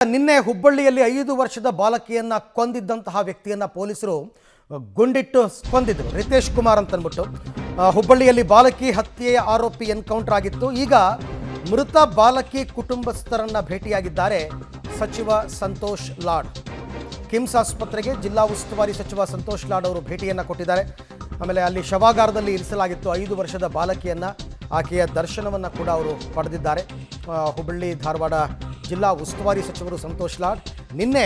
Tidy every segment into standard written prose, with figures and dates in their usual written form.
ನಿನ್ನೆ ಹುಬ್ಬಳ್ಳಿಯಲ್ಲಿ 5 ವರ್ಷದ ಬಾಲಕಿಯನ್ನ ಕೊಂದಿದ್ದಂತಹ ವ್ಯಕ್ತಿಯನ್ನ ಪೊಲೀಸರು ಗುಂಡಿಟ್ಟು ಕೊಂದಿದ್ರು. ರಿತೇಶ್ ಕುಮಾರ್ ಅಂತ ಅಂದ್ಬಿಟ್ಟು ಹುಬ್ಬಳ್ಳಿಯಲ್ಲಿ ಬಾಲಕಿ ಹತ್ಯೆಯ ಆರೋಪಿ ಎನ್ಕೌಂಟರ್ ಆಗಿತ್ತು. ಈಗ ಮೃತ ಬಾಲಕಿ ಕುಟುಂಬಸ್ಥರನ್ನ ಭೇಟಿಯಾಗಿದ್ದಾರೆ ಸಚಿವ ಸಂತೋಷ್ ಲಾಡ್. ಕಿಮ್ಸ್ ಆಸ್ಪತ್ರೆಗೆ ಜಿಲ್ಲಾ ಉಸ್ತುವಾರಿ ಸಚಿವ ಸಂತೋಷ್ ಲಾಡ್ ಅವರು ಭೇಟಿಯನ್ನು ಕೊಟ್ಟಿದ್ದಾರೆ. ಆಮೇಲೆ ಅಲ್ಲಿ ಶವಾಗಾರದಲ್ಲಿ ಇರಿಸಲಾಗಿತ್ತು 5 ವರ್ಷದ ಬಾಲಕಿಯನ್ನ. ಆಕೆಯ ದರ್ಶನವನ್ನು ಕೂಡ ಅವರು ಪಡೆದಿದ್ದಾರೆ. ಹುಬ್ಬಳ್ಳಿ ಧಾರವಾಡ ಜಿಲ್ಲಾ ಉಸ್ತುವಾರಿ ಸಚಿವರು ಸಂತೋಷ್ ಲಾಡ್ ನಿನ್ನೆ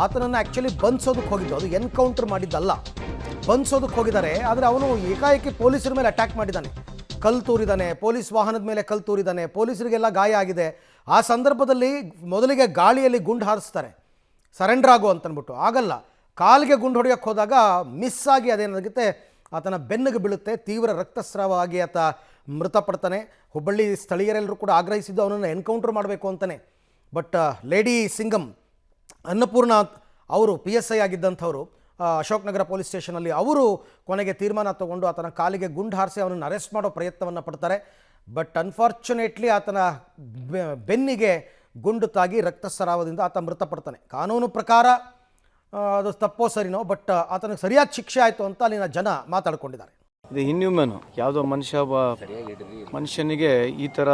ಆತನನ್ನು ಆ್ಯಕ್ಚುಲಿ ಬಂಧಿಸೋದಕ್ಕೆ ಹೋಗಿದ್ದು, ಅದು ಎನ್ಕೌಂಟರ್ ಮಾಡಿದ್ದಲ್ಲ, ಬಂಧಿಸೋದಕ್ಕೆ ಹೋಗಿದ್ದಾರೆ. ಆದರೆ ಅವನು ಏಕಾಏಕಿ ಪೊಲೀಸರ ಮೇಲೆ ಅಟ್ಯಾಕ್ ಮಾಡಿದ್ದಾನೆ, ಕಲ್ಲು ತೂರಿದ್ದಾನೆ, ಪೊಲೀಸ್ ವಾಹನದ ಮೇಲೆ ಕಲ್ಲು ತೂರಿದ್ದಾನೆ, ಪೊಲೀಸರಿಗೆಲ್ಲ ಗಾಯ ಆಗಿದೆ. ಆ ಸಂದರ್ಭದಲ್ಲಿ ಮೊದಲಿಗೆ ಗಾಳಿಯಲ್ಲಿ ಗುಂಡು ಹಾರಿಸ್ತಾರೆ, ಸರೆಂಡರ್ ಆಗು ಅಂತಂದ್ಬಿಟ್ಟು. ಆಗಲ್ಲ, ಕಾಲಿಗೆ ಗುಂಡು ಹೊಡೆಯೋಕ್ಕೆ ಹೋದಾಗ ಮಿಸ್ ಆಗಿ ಅದೇನಾಗುತ್ತೆ ಆತನ ಬೆನ್ನಿಗೆ ಬೀಳುತ್ತೆ, ತೀವ್ರ ರಕ್ತಸ್ರಾವ ಆಗಿ ಆತ ಮೃತಪಡ್ತಾನೆ. ಹುಬ್ಬಳ್ಳಿ ಸ್ಥಳೀಯರೆಲ್ಲರೂ ಕೂಡ ಆಗ್ರಹಿಸಿದ್ದು ಅವನನ್ನು ಎನ್ಕೌಂಟರ್ ಮಾಡಬೇಕು ಅಂತಲೇ. ಬಟ್ ಲೇಡಿ ಸಿಂಗಮ್ ಅನ್ನಪೂರ್ಣ ಅವರು PSI ಆಗಿದ್ದಂಥವರು ಅಶೋಕನಗರ ಪೊಲೀಸ್ ಸ್ಟೇಷನಲ್ಲಿ ಅವರು ಕೊನೆಗೆ ತೀರ್ಮಾನ ತಗೊಂಡು ಆತನ ಕಾಲಿಗೆ ಗುಂಡು ಹಾರಿಸಿ ಅವನನ್ನು ಅರೆಸ್ಟ್ ಮಾಡೋ ಪ್ರಯತ್ನವನ್ನು ಪಡ್ತಾರೆ. ಬಟ್ ಅನ್ಫಾರ್ಚುನೇಟ್ಲಿ ಆತನ ಬೆನ್ನಿಗೆ ಗುಂಡು ತಾಗಿ ರಕ್ತಸ್ರಾವದಿಂದ ಆತ ಮೃತಪಡ್ತಾನೆ. ಕಾನೂನು ಪ್ರಕಾರ ಅದು ತಪ್ಪೋ ಸರಿನೋ, ಬಟ್ ಆತನಿಗೆ ಸರಿಯಾದ ಶಿಕ್ಷೆ ಆಯಿತು ಅಂತ ಅಲ್ಲಿನ ಜನ ಮಾತಾಡ್ಕೊಂಡಿದ್ದಾರೆ. ಇದು ಇನ್ಹ್ಯೂಮನ್. ಯಾವುದೋ ಮನುಷ್ಯನಿಗೆ ಈ ಥರ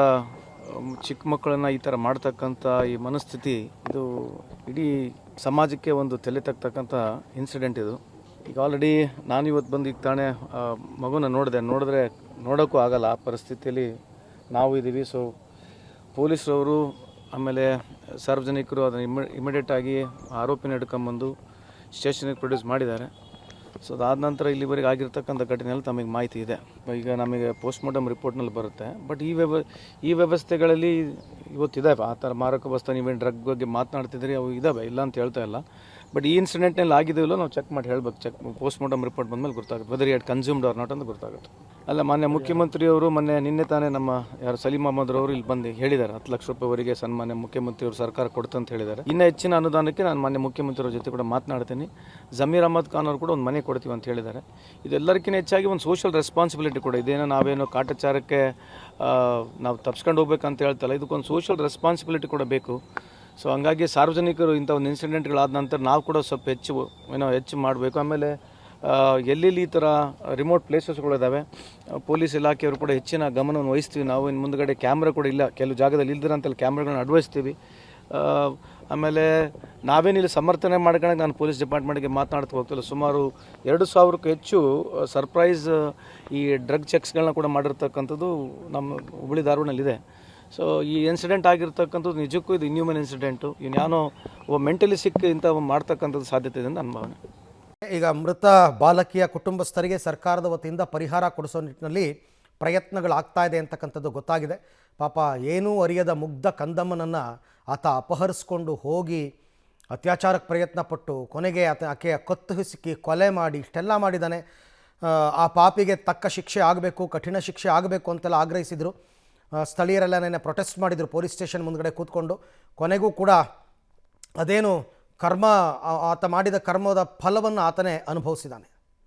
ಚಿಕ್ಕ ಮಕ್ಕಳನ್ನು ಈ ಥರ ಮಾಡ್ತಕ್ಕಂಥ ಈ ಮನಸ್ಥಿತಿ, ಇದು ಇಡೀ ಸಮಾಜಕ್ಕೆ ಒಂದು ತಲೆ ತಗ್ತಕ್ಕಂಥ ಇನ್ಸಿಡೆಂಟ್ ಇದು. ಈಗ ಆಲ್ರೆಡಿ ನಾನು ಇವತ್ತು ಬಂದು ಈಗ ತಾನೇ ಮಗುನ ನೋಡಿದ್ರೆ ನೋಡೋಕ್ಕೂ ಆಗಲ್ಲ ಆ ಪರಿಸ್ಥಿತಿಯಲ್ಲಿ ನಾವು ಇದ್ದೀವಿ. ಸೊ ಪೊಲೀಸರವರು ಆಮೇಲೆ ಸಾರ್ವಜನಿಕರು ಅದನ್ನು ಇಮಿಡಿಯೇಟಾಗಿ ಆರೋಪಿನ ಹಿಡ್ಕೊಂಬಂದು ಸ್ಟೇಷನಿಗೆ ಪ್ರೊಡ್ಯೂಸ್ ಮಾಡಿದ್ದಾರೆ. ಸೊ ಅದಾದ ನಂತರ ಇಲ್ಲಿವರೆಗೆ ಆಗಿರ್ತಕ್ಕಂಥ ಘಟನೆಯಲ್ಲಿ ತಮಗೆ ಮಾಹಿತಿ ಇದೆ. ಈಗ ನಮಗೆ ಪೋಸ್ಟ್ಮಾರ್ಟಮ್ ರಿಪೋರ್ಟ್ನಲ್ಲಿ ಬರುತ್ತೆ. ಬಟ್ ಈ ವ್ಯವಸ್ಥೆಗಳಲ್ಲಿ ಇವತ್ತಿದ್ದಾವೆ ಆ ಥರ ಮಾರಕ ವಸ್ತು. ನೀವೇನು ಡ್ರಗ್ ಬಗ್ಗೆ ಮಾತನಾಡ್ತಿದ್ರಿ, ಅವು ಇದ್ದಾವೆ, ಇಲ್ಲ ಅಂತ ಹೇಳ್ತಾ ಇಲ್ಲ. ಬಟ್ ಈ ಇನ್ಸಿಡೆಂಟ್ನಲ್ಲಿ ಆಗಿದೆಯಲ್ಲ ನಾವು ಚೆಕ್ ಮಾಡಿ ಹೇಳ್ಬೇಕು. ಪೋಸ್ಟ್ಮಾರ್ಟಮ್ ರಿಪೋರ್ಟ್ ಬಂದಮೇಲೆ ಗೊತ್ತಾಗುತ್ತೆ whether it consumed or not ಅಂತ ಗೊತ್ತಾಗುತ್ತೆ. ಅಲ್ಲ, ಮಾನ್ಯ ಮುಖ್ಯಮಂತ್ರಿಯವರು ನಿನ್ನೆ ತಾನೇ ನಮ್ಮ ಯಾರು ಸಲೀಂ ಅಹಮದ್ ಅವರು ಇಲ್ಲಿ ಬಂದು ಹೇಳಿದ್ದಾರೆ 10 ಲಕ್ಷ ರೂಪಾಯಿವರೆಗೆ ಸನ್ಮಾನ್ಯ ಮುಖ್ಯಮಂತ್ರಿಯವರು ಸರ್ಕಾರ ಕೊಡ್ತಂತ ಹೇಳಿದ್ದಾರೆ. ಇನ್ನು ಹೆಚ್ಚಿನ ಅನುದಾನಕ್ಕೆ ನಾನು ಮಾನ್ಯ ಮುಖ್ಯಮಂತ್ರಿಯವ್ರ ಜೊತೆ ಕೂಡ ಮಾತನಾಡ್ತೀನಿ. ಜಮೀರ್ ಅಹಮದ್ ಖಾನ್ ಅವರು ಕೂಡ ಒಂದು ಮನೆ ಕೊಡ್ತೀವಿ ಅಂತ ಹೇಳಿದ್ದಾರೆ. ಇದೆಲ್ಲರಿಗಿಂತ ಹೆಚ್ಚಾಗಿ ಒಂದು ಸೋಷಿಯಲ್ ರೆಸ್ಪಾನ್ಸಿಬಿಲಿಟಿ ಕೂಡ ಇದೇನೋ ನಾವೇನೋ ಕಾಟಾಚಾರಕ್ಕೆ ನಾವು ತಪ್ಸ್ಕೊಂಡು ಹೋಗ್ಬೇಕಂತ ಹೇಳ್ತಲ್ಲ, ಇದಕ್ಕೊಂದು ಸೋಷಿಯಲ್ ರೆಸ್ಪಾನ್ಸಿಬಿಲಿಟಿ ಕೂಡ ಬೇಕು. ಸೊ ಹಂಗಾಗಿ ಸಾರ್ವಜನಿಕರು ಇಂಥ ಒಂದು ಇನ್ಸಿಡೆಂಟ್ಗಳಾದ ನಂತರ ನಾವು ಕೂಡ ಸ್ವಲ್ಪ ಹೆಚ್ಚು ಮಾಡಬೇಕು. ಆಮೇಲೆ ಎಲ್ಲೆಲ್ಲಿ ಈ ಥರ ರಿಮೋಟ್ ಪ್ಲೇಸಸ್ಗಳಿದ್ದಾವೆ, ಪೊಲೀಸ್ ಇಲಾಖೆಯವರು ಕೂಡ ಹೆಚ್ಚಿನ ಗಮನವನ್ನು ವಹಿಸ್ತೀವಿ. ನಾವು ಇನ್ನು ಮುಂದುಗಡೆ ಕ್ಯಾಮ್ರಾ ಕೂಡ ಇಲ್ಲ, ಕೆಲವು ಜಾಗದಲ್ಲಿ ಇಲ್ದಿರಂತಲ್ಲಿ ಕ್ಯಾಮ್ರಾಗಳನ್ನ ಅಳವಡಿಸ್ತೀವಿ. ಆಮೇಲೆ ನಾವೇನಿಲ್ಲಿ ಸಮರ್ಥನೆ ಮಾಡ್ಕೊಳ್ಳೋಕೆ ನಾನು ಪೊಲೀಸ್ ಡಿಪಾರ್ಟ್ಮೆಂಟ್ಗೆ ಮಾತನಾಡ್ತಾ ಹೋಗ್ತಿಲ್ಲ. ಸುಮಾರು 2,000ಕ್ಕೂ ಹೆಚ್ಚು ಸರ್ಪ್ರೈಸ್ ಈ ಡ್ರಗ್ ಚೆಕ್ಸ್ಗಳನ್ನ ಕೂಡ ಮಾಡಿರ್ತಕ್ಕಂಥದ್ದು ನಮ್ಮ ಹುಬ್ಬಳ್ಳಿ ಧಾರವಾಡನಲ್ಲಿದೆ. ಸೊ ಈ ಇನ್ಸಿಡೆಂಟ್ ಆಗಿರ್ತಕ್ಕಂಥದ್ದು ನಿಜಕ್ಕೂ ಇದು ಇನ್ಹ್ಯೂಮನ್ ಇನ್ಸಿಡೆಂಟು. ಇನ್ಯಾನೋ ಮೆಂಟಲಿ ಸಿಕ್ ಇಂಥ ಮಾಡ್ತಕ್ಕಂಥದ್ದು ಸಾಧ್ಯತೆ ಇದೆ ಅಂತ ನನ್ನ ಭಾವನೆ. ಈಗ ಮೃತ ಬಾಲಕಿಯ ಕುಟುಂಬಸ್ಥರಿಗೆ ಸರ್ಕಾರದ ವತಿಯಿಂದ ಪರಿಹಾರ ಕೊಡಿಸೋ ನಿಟ್ಟಿನಲ್ಲಿ ಪ್ರಯತ್ನಗಳಾಗ್ತಾ ಇದೆ ಅಂತಕ್ಕಂಥದ್ದು ಗೊತ್ತಾಗಿದೆ. ಪಾಪ ಏನೂ ಅರಿಯದ ಮುಗ್ಧ ಕಂದಮ್ಮನನ್ನು ಆತ ಅಪಹರಿಸ್ಕೊಂಡು ಹೋಗಿ ಅತ್ಯಾಚಾರಕ್ಕೆ ಪ್ರಯತ್ನ ಪಟ್ಟು ಕೊನೆಗೆ ಆಕೆಯ ಕತ್ತು ಹಿಸುಕಿ ಕೊಲೆ ಮಾಡಿ ಇಷ್ಟೆಲ್ಲ ಮಾಡಿದ್ದಾನೆ. ಆ ಪಾಪಿಗೆ ತಕ್ಕ ಶಿಕ್ಷೆ ಆಗಬೇಕು, ಕಠಿಣ ಶಿಕ್ಷೆ ಆಗಬೇಕು ಅಂತೆಲ್ಲ ಆಗ್ರಹಿಸಿದರು. ಸ್ಥಳೀಯರೆಲ್ಲ ನೆನ್ನೆ ಪ್ರೊಟೆಸ್ಟ್ ಮಾಡಿದರು ಪೊಲೀಸ್ ಸ್ಟೇಷನ್ ಮುಂದ್ಗಡೆ ಕೂತ್ಕೊಂಡು. ಕೊನೆಗೂ ಕೂಡ ಅದೇನು ಆತ ಮಾಡಿದ ಕರ್ಮದ ಫಲವನ್ನು ಆತನೇ ಅನುಭವಿಸಿದ್ದಾನೆ.